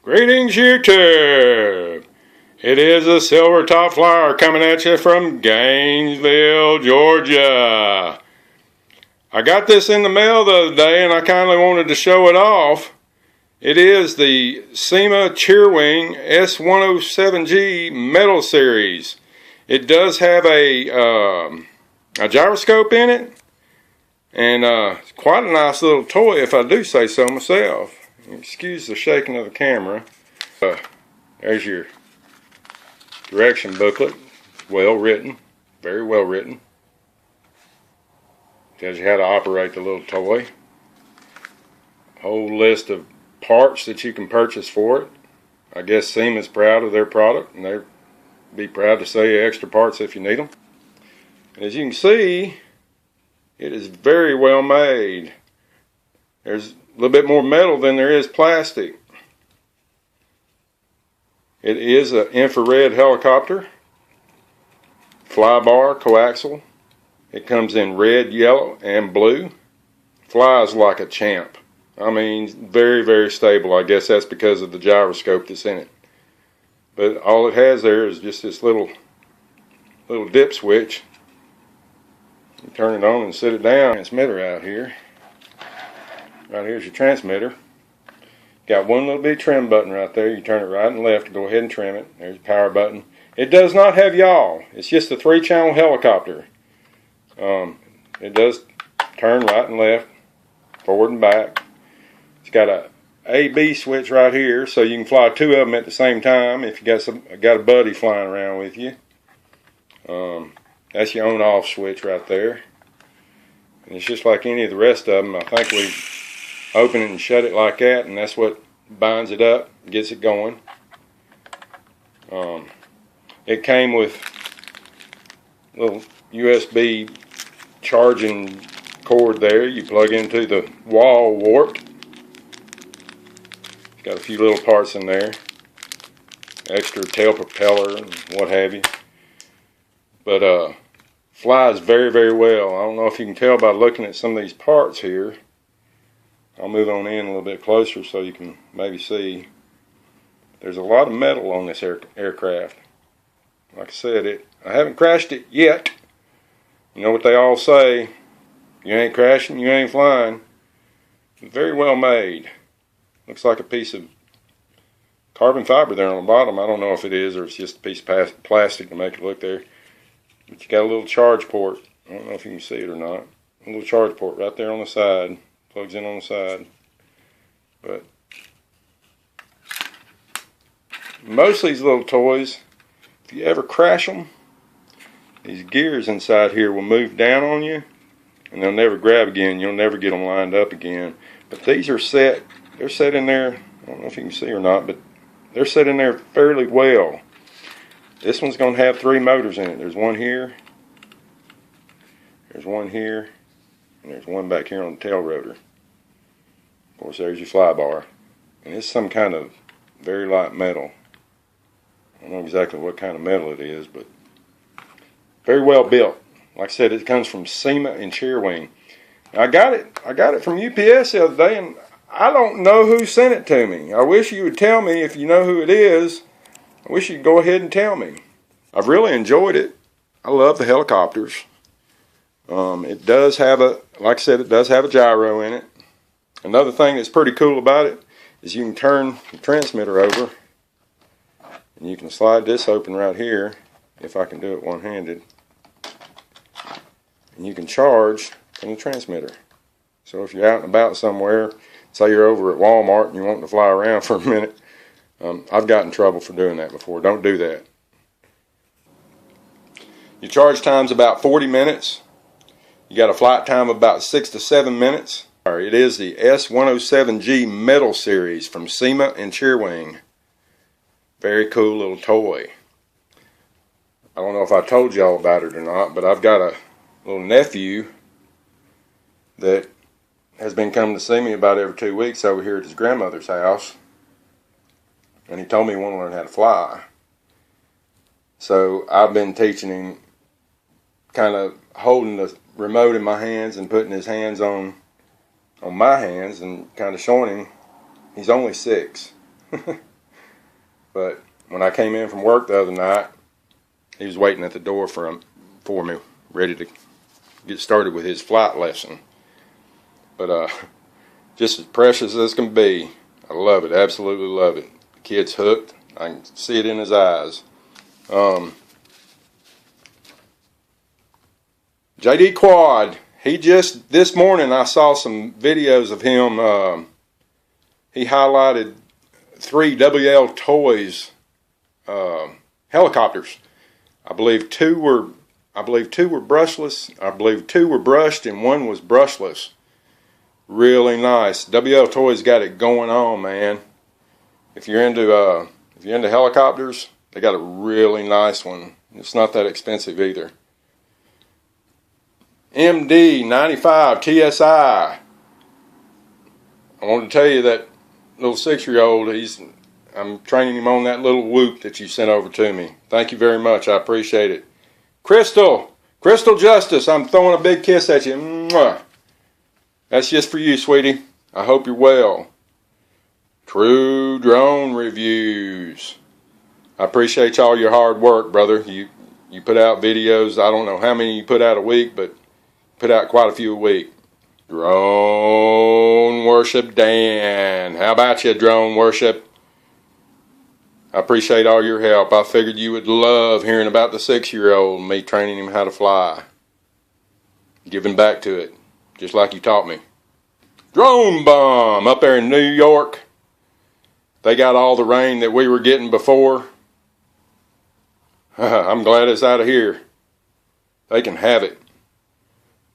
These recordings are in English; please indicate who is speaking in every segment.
Speaker 1: Greetings, YouTube! It is a silver top flyer coming at you from Gainesville, Georgia. I got this in the mail the other day and I kindly wanted to show it off. It is the Syma Cheerwing S107G metal series. It does have a gyroscope in it, and it's quite a nice little toy if I do say so myself. Excuse the shaking of the camera. There's your direction booklet. Well written, very well written. Tells you how to operate the little toy. Whole list of parts that you can purchase for it. I guess Syma's proud of their product, and they'd be proud to sell you extra parts if you need them. And as you can see, it is very well made. There's a little bit more metal than there is plastic. It is an infrared helicopter, flybar, coaxial. It comes in red, yellow, and blue. Flies like a champ. I mean, very, very stable. I guess that's because of the gyroscope that's in it. But all it has there is just this little dip switch. You turn it on and set it down. Transmitter out here. Right here's your transmitter. Got one little bitty trim button right there. You turn it right and left to go ahead and trim it. There's your power button. It does not have yaw. It's just a 3-channel helicopter. It does turn right and left, forward and back. It's got a A/B switch right here, so you can fly two of them at the same time if you got a buddy flying around with you. That's your on-off switch right there. And it's just like any of the rest of them. I think we open it and shut it like that, and that's what binds it up, gets it going. It came with a little USB charging cord there. You plug into the wall wart. It's got a few little parts in there, extra tail propeller and what have you. But flies very, very well. I don't know if you can tell by looking at some of these parts here. I'll move on in a little bit closer so you can maybe see. There's a lot of metal on this aircraft. Like I said, I haven't crashed it yet. You know what they all say, you ain't crashing, you ain't flying. Very well made. Looks like a piece of carbon fiber there on the bottom. I don't know if it is or it's just a piece of plastic to make it look there. But you got a little charge port. I don't know if you can see it or not. A little charge port right there on the side. Plugs in on the side. But most of these little toys, if you ever crash them, these gears inside here will move down on you and they'll never grab again. You'll never get them lined up again. But these are set, they're set in there, I don't know if you can see or not, but they're set in there fairly well. This one's going to have 3 motors in it. There's one here, there's one here, and there's one back here on the tail rotor. Of course, there's your fly bar. And it's some kind of very light metal. I don't know exactly what kind of metal it is, but very well built. Like I said, it comes from Syma and Cheerwing. I got it from UPS the other day, and I don't know who sent it to me. I wish you would tell me if you know who it is. I wish you'd go ahead and tell me. I've really enjoyed it. I love the helicopters. It does have like I said, it does have a gyro in it. Another thing that's pretty cool about it is you can turn the transmitter over and you can slide this open right here, if I can do it one-handed, and you can charge from the transmitter. So if you're out and about somewhere, say you're over at Walmart and you want to fly around for a minute, I've gotten in trouble for doing that before. Don't do that. Your charge time's about 40 minutes. You got a flight time of about 6 to 7 minutes. It is the S107G metal series from Syma and Cheerwing. Very cool little toy. I don't know if I told y'all about it or not, but I've got a little nephew that has been coming to see me about every 2 weeks over here at his grandmother's house. And he told me he wanted to learn how to fly. So I've been teaching him, kind of holding the remote in my hands and putting his hands on my hands and kind of showing him. He's only 6. But when I came in from work the other night, he was waiting at the door for me, ready to get started with his flight lesson. But just as precious as can be. I love it, absolutely love it. The kid's hooked. I can see it in his eyes. JD Quad, he just, this morning I saw some videos of him. He highlighted 3 WL Toys helicopters. I believe two were brushless. I believe 2 were brushed and 1 was brushless. Really nice. WL Toys got it going on, man. If you're into helicopters, they got a really nice one. It's not that expensive either. MD95 TSI. I want to tell you that little 6-year-old, I'm training him on that little whoop that you sent over to me. Thank you very much. I appreciate it. Crystal Justice, I'm throwing a big kiss at you. Mwah. That's just for you, sweetie. I hope you're well. True Drone Reviews. I appreciate all your hard work, brother. You put out videos. I don't know how many you put out a week, but put out quite a few a week. Drone Worship Dan. How about you, Drone Worship? I appreciate all your help. I figured you would love hearing about the 6-year-old and me training him how to fly. Giving back to it, just like you taught me. Drone Bomb up there in New York. They got all the rain that we were getting before. I'm glad it's out of here. They can have it.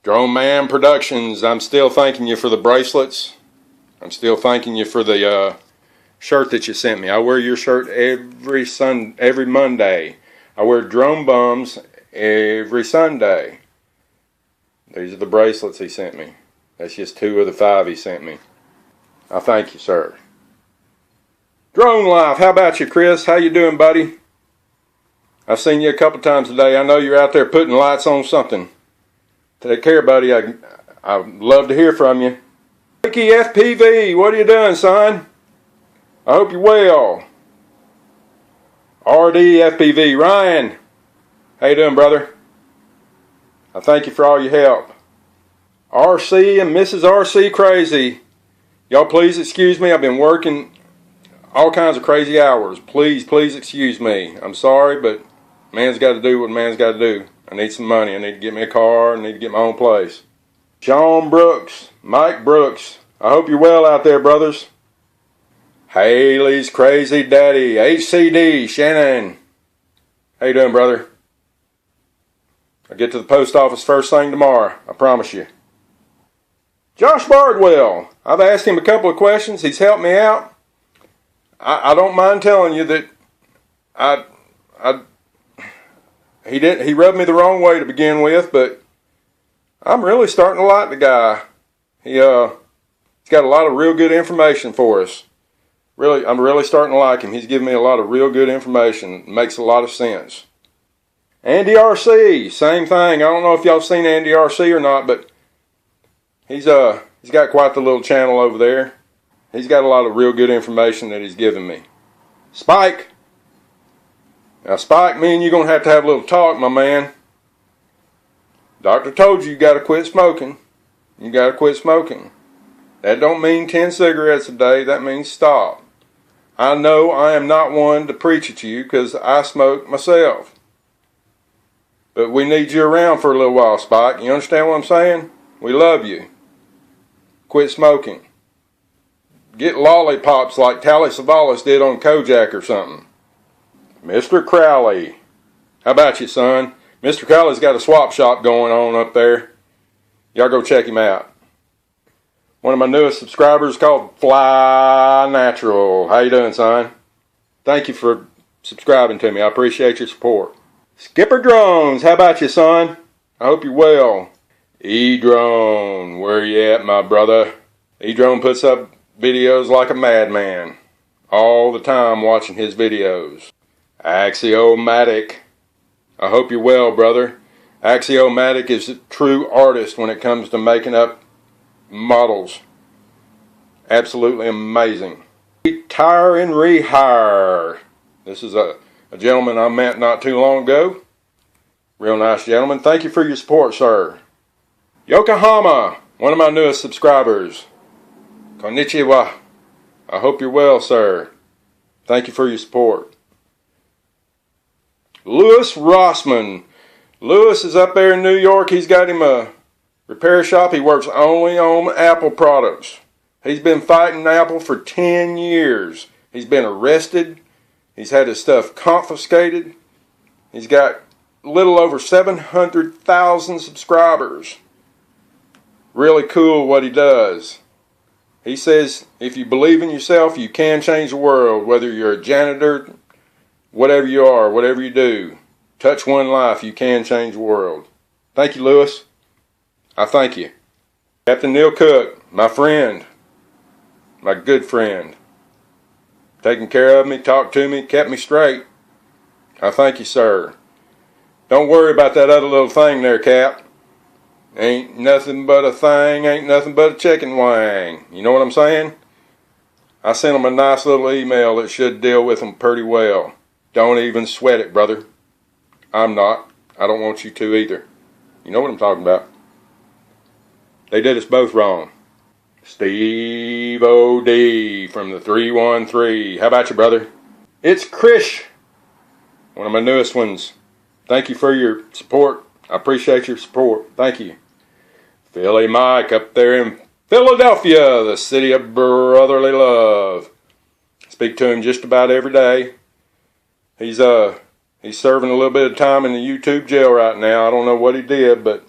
Speaker 1: Drone Man Productions, I'm still thanking you for the bracelets. I'm still thanking you for the shirt that you sent me. I wear your shirt every Monday. I wear Drone Bums every Sunday. These are the bracelets he sent me. That's just 2 of the 5 he sent me. I thank you, sir. Drone Life, how about you, Chris? How you doing, buddy? I've seen you a couple times today. I know you're out there putting lights on something. Take care, buddy. I'd love to hear from you. Ricky FPV, what are you doing, son? I hope you're well. RD FPV, Ryan, how you doing, brother? I thank you for all your help. RC and Mrs. RC Crazy, y'all please excuse me. I've been working all kinds of crazy hours. Please excuse me. I'm sorry, but man's got to do what man's got to do. I need some money. I need to get me a car. I need to get my own place. Sean Brooks, Mike Brooks, I hope you're well out there, brothers. Haley's Crazy Daddy, HCD, Shannon, how you doing, brother? I'll get to the post office first thing tomorrow, I promise you. Josh Bardwell, I've asked him a couple of questions. He's helped me out. I don't mind telling you that he rubbed me the wrong way to begin with, but I'm really starting to like the guy. He's got a lot of real good information for us. Really, I'm really starting to like him. He's giving me a lot of real good information. It makes a lot of sense. Andy RC, same thing. I don't know if y'all seen Andy RC or not, but he's got quite the little channel over there. He's got a lot of real good information that he's giving me. Spike. Now, Spike, me and you're going to have a little talk, my man. Doctor told you got to quit smoking. You got to quit smoking. That don't mean 10 cigarettes a day. That means stop. I know I am not one to preach at you because I smoke myself. But we need you around for a little while, Spike. You understand what I'm saying? We love you. Quit smoking. Get lollipops like Tally Savalas did on Kojak or something. Mr. Crowley. How about you, son? Mr. Crowley's got a swap shop going on up there. Y'all go check him out. One of my newest subscribers called Fly Natural. How you doing, son? Thank you for subscribing to me. I appreciate your support. Skipper Drones. How about you, son? I hope you're well. E-Drone. Where you at, my brother? E-Drone puts up videos like a madman. All the time watching his videos. Axiomatic. I hope you're well, brother. Axiomatic is a true artist when it comes to making up models. Absolutely amazing. Retire and rehire. This is a gentleman I met not too long ago. Real nice gentleman. Thank you for your support, sir. Yokohama, one of my newest subscribers. Konnichiwa. I hope you're well, sir. Thank you for your support. Lewis Rossman. Lewis is up there in New York. He's got him a repair shop. He works only on Apple products. He's been fighting Apple for 10 years. He's been arrested. He's had his stuff confiscated. He's got a little over 700,000 subscribers. Really cool what he does. He says if you believe in yourself, you can change the world. Whether you're a janitor, whatever you are, whatever you do. Touch one life, you can change the world. Thank you, Lewis. I thank you. Captain Neil Cook, my friend, my good friend. Taking care of me, talked to me, kept me straight. I thank you, sir. Don't worry about that other little thing there, Cap. Ain't nothing but a thing, ain't nothing but a chicken wing. You know what I'm saying? I sent them a nice little email that should deal with them pretty well. Don't even sweat it, brother. I'm not. I don't want you to either. You know what I'm talking about. They did us both wrong. Steve O.D. from the 313. How about you, brother? It's Krish, one of my newest ones. Thank you for your support. I appreciate your support. Thank you. Philly Mike up there in Philadelphia, the city of brotherly love. Speak to him just about every day. He's serving a little bit of time in the YouTube jail right now. I don't know what he did, but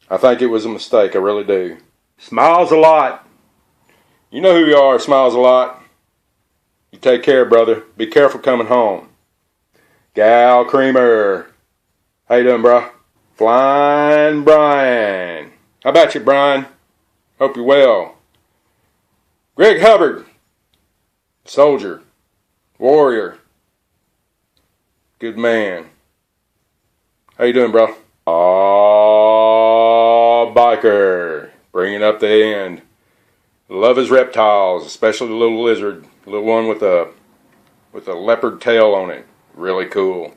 Speaker 1: I think it was a mistake. I really do. Smiles a lot. You know who you are, Smiles a lot. You take care, brother. Be careful coming home. Gal Creamer. How you doing, bro? Flying Brian. How about you, Brian? Hope you're well. Greg Hubbard. Soldier. Warrior. Good man. How you doing, bro? Biker. Bringing up the end. Love his reptiles, especially the little lizard. The little one with a leopard tail on it. Really cool.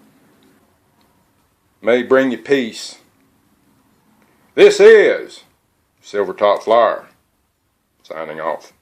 Speaker 1: May bring you peace. This is Silver Top Flyer, signing off.